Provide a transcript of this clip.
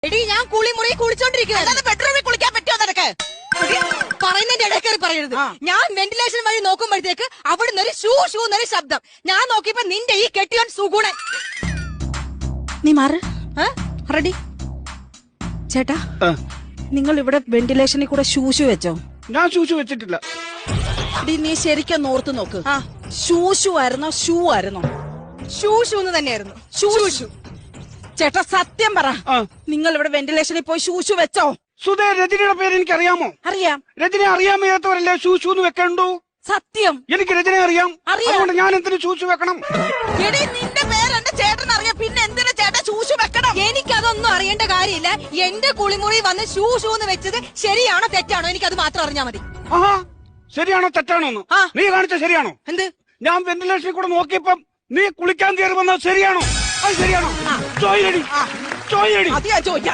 എടി ഞാൻ കുളിമുറി കുളിച്ചോണ്ടിരിക്കുന്നത് ബെഡ്റൂമിൽ കുളിക്കാൻ പറ്റുമോ നിനക്ക്? പറയുന്നതിന്റെ ഇടയ്ക്കറി പറയരുത്. ഞാൻ വെന്റിലേഷൻ വഴി നോക്കുമ്പോഴത്തേക്ക് അവിടുന്ന് ഒരു ഷൂ ഷൂ എന്നൊരു ശബ്ദം. ഞാൻ നോക്കിയപ്പോ നിന്റെ ഈ കെട്ടിയോൻ സുഗുണൻ. നീ മാറ്. റെഡി ചേട്ടാ, നിങ്ങൾ ഇവിടെ വെന്റിലേഷനിൽ കൂടെ ഷൂഷു വെച്ചോ? ഞാൻ ഷൂഷു വെച്ചിട്ടില്ല. നീ ശരിക്കും ഓർത്ത് നോക്ക്. ഷൂഷു ആയിരുന്നോ ഷൂ ആയിരുന്നോ? ഷൂ ഷൂ എന്ന് തന്നെയായിരുന്നു. Shoe shoe. ചേട്ടാ സത്യം പറ, നിങ്ങൾ ഇവിടെ വെന്റിലേഷനിൽ പോയി ഷൂഷു വെച്ചോ? സുധേ, രജനിയുടെ പേര് എനിക്ക് അറിയാമോ? അറിയാം. രജനെ അറിയാൻ വയ്യാത്തവരല്ലേ ഷൂഷു എന്ന് വെക്കണ്ടു? സത്യം. എനിക്ക് രജനെ അറിയാം. അതുകൊണ്ട് ഞാൻ എന്തിനു ഷൂഷു വെക്കണം? എടി, നിന്റെ പേര് എന്റെ ചേട്ടൻ അറിയാം, പിന്നെ എന്തിനാ ചേട്ടൻ ഷൂഷു വെക്കണം? എനിക്കതൊന്നും അറിയേണ്ട കാര്യമില്ല. എന്റെ കുളിമുറി വന്ന് ഷൂ ഷൂ എന്ന് വെച്ചത് ശരിയാണോ തെറ്റാണോ എനിക്കത് മാത്രം അറിഞ്ഞാ മതി. ആഹാ, ശരിയാണോ തെറ്റാണോ? നീ കാണിച്ച ശരിയാണോ? എന്ത്? ഞാൻ വെന്റിലേഷനിൽ കൂടെ നോക്കിയപ്പം നീ കുളിക്കാൻ കയറി വന്നത് ശരിയാണോ? അത് ശരിയാണോ? ചോദിരടി, ചോദിരടി. അത് ഞാൻ ചോദിക്കാം.